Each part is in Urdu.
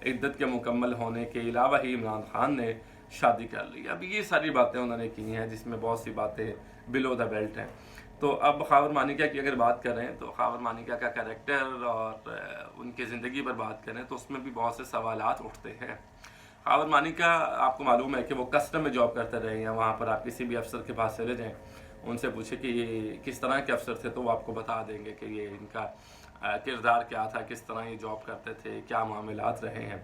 عدت کے مکمل ہونے کے علاوہ ہی عمران خان نے شادی کر لی. اب یہ ساری باتیں انہوں نے کی ہیں جس میں بہت سی باتیں بلو دا بیلٹ ہیں. تو اب خاور مانیکا کی اگر بات کریں تو خاور مانیکا کا کریکٹر اور ان کی زندگی پر بات کریں تو اس میں بھی بہت سے سوالات اٹھتے ہیں. خاور مانیکا آپ کو معلوم ہے کہ وہ کسٹم میں جاب کرتے رہے ہیں. وہاں پر آپ کسی بھی افسر کے پاس چلے جائیں, ان سے پوچھیں کہ یہ کس طرح کے افسر تھے, تو وہ آپ کو بتا دیں گے کہ یہ ان کا کردار کیا تھا, کس طرح یہ جاب کرتے تھے, کیا معاملات رہے ہیں.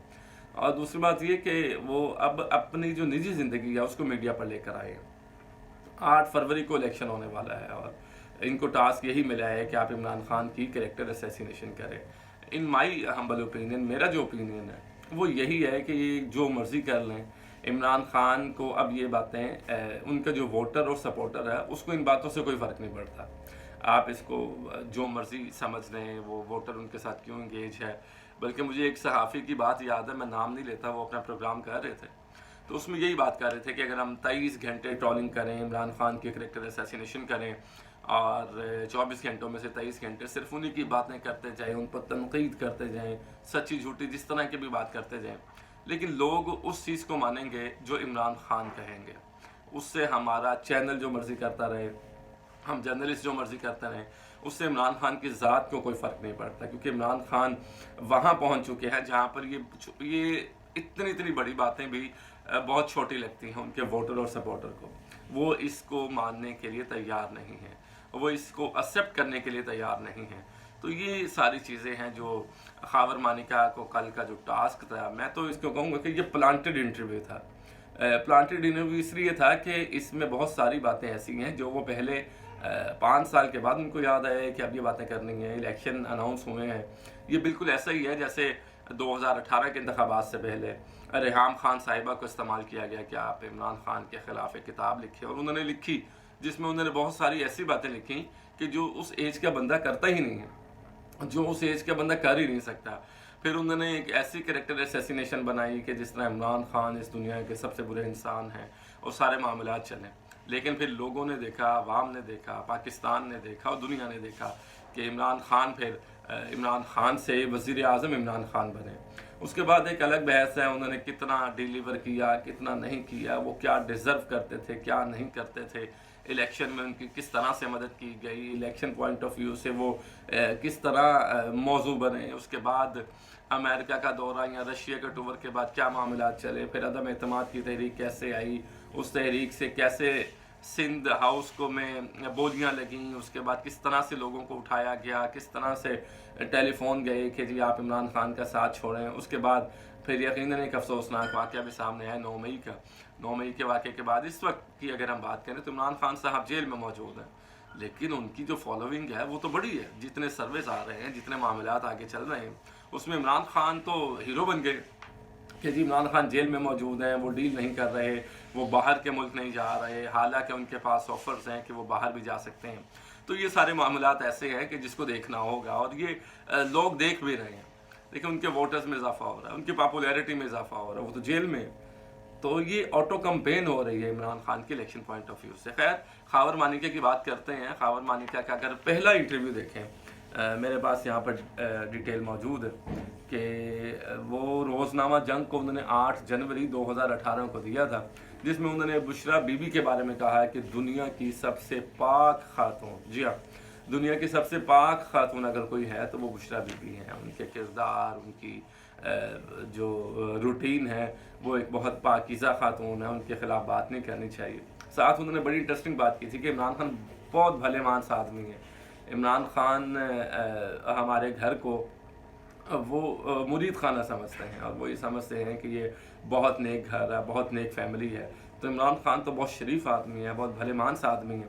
اور دوسری بات یہ کہ وہ اب اپنی جو نجی زندگی ہے اس کو میڈیا پر لے کر آئے ہیں. 8 فروری کو الیکشن ہونے والا ہے اور ان کو ٹاسک یہی ملا ہے کہ آپ عمران خان کی کریکٹر اسیسینیشن کریں. ان مائی ہمبل اوپینین, میرا جو اوپینین ہے وہ یہی ہے کہ یہ جو مرضی کر لیں. عمران خان کو اب یہ باتیں ان کا جو ووٹر اور سپورٹر ہے اس کو ان باتوں سے کوئی فرق نہیں پڑتا. آپ اس کو جو مرضی سمجھ لیں, وہ ووٹر ان کے ساتھ کیوں انگیج ہے. بلکہ مجھے ایک صحافی کی بات یاد ہے, میں نام نہیں لیتا, وہ اپنا پروگرام کر رہے تھے تو اس میں یہی بات کر رہے تھے کہ اگر ہم 23 گھنٹے ٹرولنگ کریں, عمران خان کی کریکٹر اسیسینیشن کریں اور 24 گھنٹوں میں سے 23 گھنٹے صرف انہی کی باتیں کرتے جائیں, ان پر تنقید کرتے جائیں, سچی جھوٹی جس طرح کی بھی بات کرتے جائیں, لیکن لوگ اس چیز کو مانیں گے جو عمران خان کہیں گے. اس سے ہمارا چینل جو مرضی کرتا رہے, ہم جرنلسٹ جو مرضی کرتے رہیں, اس سے عمران خان کی ذات کو کوئی فرق نہیں پڑتا. کیونکہ عمران خان وہاں پہنچ چکے ہیں جہاں پر یہ اتنی بڑی باتیں بھی بہت چھوٹی لگتی ہیں ان کے ووٹر اور سپورٹر کو. وہ اس کو ماننے کے لیے تیار نہیں ہیں, وہ اس کو ایکسیپٹ کرنے کے لیے تیار نہیں ہیں. تو یہ ساری چیزیں ہیں جو خاور مانیکا کو کل کا جو ٹاسک تھا, میں تو اس کو کہوں گا کہ یہ پلانٹڈ انٹرویو تھا. پلانٹڈ انٹرویو اس لیے تھا کہ اس میں بہت ساری باتیں ایسی ہیں جو وہ پہلے 5 سال کے بعد ان کو یاد آیا ہے کہ اب یہ باتیں کرنی ہیں. الیکشن اناؤنس ہوئے ہیں, یہ بالکل ایسا ہی ہے جیسے 2018 کے انتخابات سے پہلے ریحام خان صاحبہ کو استعمال کیا گیا کہ آپ عمران خان کے خلاف ایک کتاب لکھیں, اور انہوں نے لکھی جس میں انہوں نے بہت ساری ایسی باتیں لکھی کہ جو اس ایج کا بندہ کرتا ہی نہیں ہے, جو اس ایج کا بندہ کر ہی نہیں سکتا. پھر انہوں نے ایک ایسی کریکٹر اسیسینیشن بنائی کہ جس طرح عمران خان اس دنیا کے سب سے برے انسان ہیں اور سارے معاملات چلیں. لیکن پھر لوگوں نے دیکھا, عوام نے دیکھا, پاکستان نے دیکھا اور دنیا نے دیکھا کہ عمران خان پھر عمران خان سے وزیر اعظم عمران خان بنے. اس کے بعد ایک الگ بحث ہے انہوں نے کتنا ڈیلیور کیا, کتنا نہیں کیا, وہ کیا ڈیزرو کرتے تھے, کیا نہیں کرتے تھے, الیکشن میں ان کی کس طرح سے مدد کی گئی, الیکشن پوائنٹ آف ویو سے وہ کس طرح موضوع بنے. اس کے بعد امریکہ کا دورہ یا رشیا کے ٹور کے بعد کیا معاملات چلے, پھر عدم اعتماد کی تحریک کیسے آئی, اس تحریک سے کیسے سندھ ہاؤس کو میں بولیاں لگیں, اس کے بعد کس طرح سے لوگوں کو اٹھایا گیا, کس طرح سے ٹیلی فون گئے کہ جی آپ عمران خان کا ساتھ چھوڑیں. اس کے بعد پھر یقیناً ایک افسوسناک واقعہ بھی سامنے آیا 9 مئی کا. 9 مئی کے واقعے کے بعد اس وقت کی اگر ہم بات کریں تو عمران خان صاحب جیل میں موجود ہیں, لیکن ان کی جو فالوئنگ ہے وہ تو بڑی ہے. جتنے سروس آ رہے ہیں, جتنے معاملات آگے چل رہے ہیں, اس میں عمران خان تو ہیرو بن گئے کہ جی عمران خان جیل میں موجود ہیں, وہ ڈیل نہیں کر رہے, وہ باہر کے ملک نہیں جا رہے, حالانکہ ان کے پاس آفرز ہیں کہ وہ باہر بھی جا سکتے ہیں. تو یہ سارے معاملات ایسے ہیں کہ جس کو دیکھنا ہوگا, اور یہ لوگ دیکھ بھی رہے ہیں. لیکن ان کے ووٹرز میں اضافہ ہو رہا ہے, ان کی پاپولیرٹی میں اضافہ ہو رہا ہے, وہ تو جیل میں. تو یہ آٹو کمپین ہو رہی ہے عمران خان کے الیکشن پوائنٹ آف ویو سے. خیر, خاور مانیکا کی بات کرتے ہیں. خاور مانیکا کا اگر پہلا انٹرویو دیکھیں, میرے پاس یہاں پر ڈیٹیل موجود ہے کہ وہ روزنامہ جنگ کو انہوں نے 8 جنوری 2018 کو دیا تھا, جس میں انہوں نے بشرا بی بی کے بارے میں کہا ہے کہ دنیا کی سب سے پاک خاتون, جی ہاں, دنیا کی سب سے پاک خاتون اگر کوئی ہے تو وہ بشرا بی بی ہیں. ان کے کردار, ان کی جو روٹین ہے وہ ایک بہت پاکیزہ خاتون ہے, ان کے خلاف بات نہیں کرنی چاہیے. ساتھ انہوں نے بڑی انٹرسٹنگ بات کی تھی کہ عمران خان بہت بھلے مانس آدمی ہیں. عمران خان ہمارے گھر کو وہ مرید خانہ سمجھتے ہیں, اور وہ یہ سمجھتے ہیں کہ یہ بہت نیک گھر ہے, بہت نیک فیملی ہے. تو عمران خان تو بہت شریف آدمی ہے, بہت بھلے مانس آدمی ہے.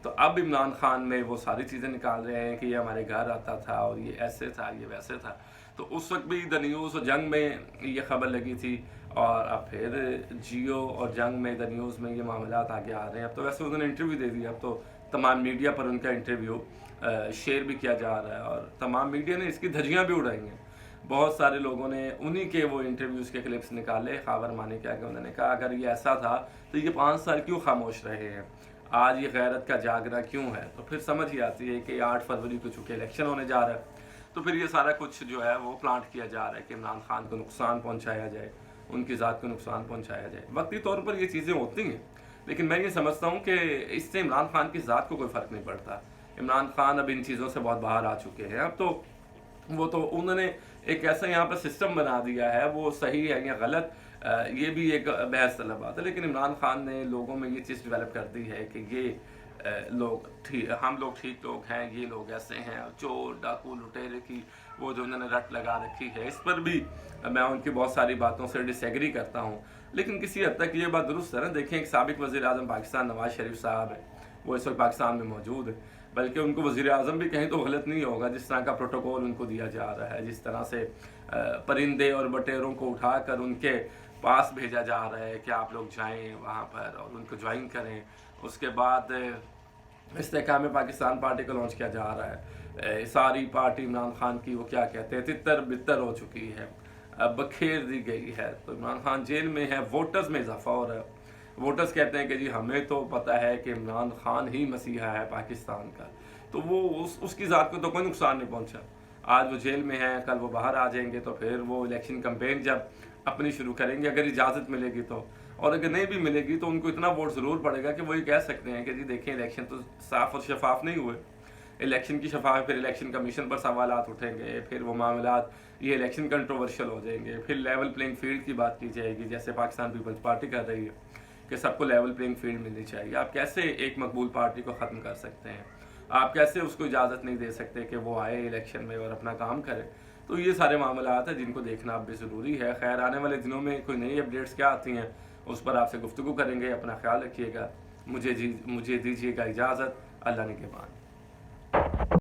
تو اب عمران خان میں وہ ساری چیزیں نکال رہے ہیں کہ یہ ہمارے گھر آتا تھا اور یہ ایسے تھا, یہ ویسے تھا. تو اس وقت بھی دا نیوز اور جنگ میں یہ خبر لگی تھی, اور اب پھر جیو اور جنگ میں دا نیوز میں یہ معاملات آگے آ رہے ہیں. اب تو ویسے انہوں نے انٹرویو دے دیا, اب تو تمام میڈیا پر ان کا انٹرویو شیئر بھی کیا جا رہا ہے, اور تمام میڈیا نے اس کی دھجیاں بھی اڑائی ہیں. بہت سارے لوگوں نے انہی کے وہ انٹرویوز کے کلپس نکالے خاور مانیکا کے. انہوں نے کہا اگر یہ ایسا تھا تو یہ 5 سال کیوں خاموش رہے ہیں, آج یہ غیرت کا جاگرا کیوں ہے. تو پھر سمجھ ہی آتی ہے کہ 8 فروری کو چونکہ الیکشن ہونے جا رہا ہے, تو پھر یہ سارا کچھ جو ہے وہ پلانٹ کیا جا رہا ہے کہ عمران خان کو نقصان پہنچایا جائے، ان کی ذات کو نقصان پہنچایا جائے۔ وقتی طور پر یہ چیزیں ہوتی ہیں، لیکن میں یہ سمجھتا ہوں کہ اس سے عمران خان کی ذات کو کوئی فرق نہیں پڑتا۔ عمران خان اب ان چیزوں سے بہت باہر آ چکے ہیں، اب تو وہ تو انہوں نے ایک ایسا یہاں پر سسٹم بنا دیا ہے، وہ صحیح ہے یا غلط یہ بھی ایک بحث طلب بات ہے، لیکن عمران خان نے لوگوں میں یہ چیز ڈیولپ کر دی ہے کہ یہ ہم لوگ ٹھیک لوگ ہیں، یہ لوگ ایسے ہیں، چور ڈاکو لٹیرے کی وہ جو انہوں نے رٹ لگا رکھی ہے، اس پر بھی میں ان کی بہت ساری باتوں سے ڈس ایگری کرتا ہوں، لیکن کسی حد تک یہ بات درست ہے نا۔ دیکھیں، ایک سابق وزیر اعظم پاکستان نواز شریف صاحب ہے، وہ اس وقت پاکستان میں موجود ہے، بلکہ ان کو وزیر اعظم بھی کہیں تو غلط نہیں ہوگا، جس طرح کا پروٹوکول ان کو دیا جا رہا ہے، جس طرح سے پرندے اور بٹیروں کو اٹھا کر ان کے پاس بھیجا جا رہا ہے کہ آپ لوگ جائیں وہاں پر اور ان کو جوائن کریں۔ اس کے بعد استحکام پاکستان پارٹی کو لانچ کیا جا رہا ہے، ساری پارٹی عمران خان کی وہ کیا کہتے ہیں تتر بتر ہو چکی ہے، بکھیر دی گئی ہے۔ تو عمران خان جیل میں ہے، ووٹرز میں اضافہ ہو رہا ہے، ووٹرز کہتے ہیں کہ جی ہمیں تو پتہ ہے کہ عمران خان ہی مسیحا ہے پاکستان کا، تو وہ اس کی ذات کو تو کوئی نقصان نہیں پہنچا۔ آج وہ جیل میں ہیں، کل وہ باہر آ جائیں گے، تو پھر وہ الیکشن کمپین جب اپنی شروع کریں گے، اگر اجازت ملے گی تو، اور اگر نہیں بھی ملے گی تو ان کو اتنا ووٹ ضرور پڑے گا کہ وہ یہ کہہ سکتے ہیں کہ جی دیکھیں الیکشن تو صاف اور شفاف نہیں ہوئے، الیکشن کی شفاف، پھر الیکشن کمیشن پر سوالات اٹھیں گے، پھر وہ معاملات یہ الیکشن کنٹروورشل ہو جائیں گے، پھر لیول پلینگ فیلڈ کی بات کی جائے گی، جیسے پاکستان پیپلز پارٹی کر رہی ہے کہ سب کو لیول پلینگ فیلڈ ملنی چاہیے۔ آپ کیسے ایک مقبول پارٹی کو ختم کر سکتے ہیں؟ آپ کیسے اس کو اجازت نہیں دے سکتے کہ وہ آئے الیکشن میں اور اپنا کام کرے؟ تو یہ سارے معاملات ہیں جن کو دیکھنا اب بھی ضروری ہے۔ خیر، آنے والے دنوں میں کوئی نئی اپڈیٹس کیا آتی ہیں اس پر آپ سے گفتگو کریں گے۔ اپنا خیال رکھیے گا، مجھے دیجیے گا اجازت۔ اللہ نگہبان۔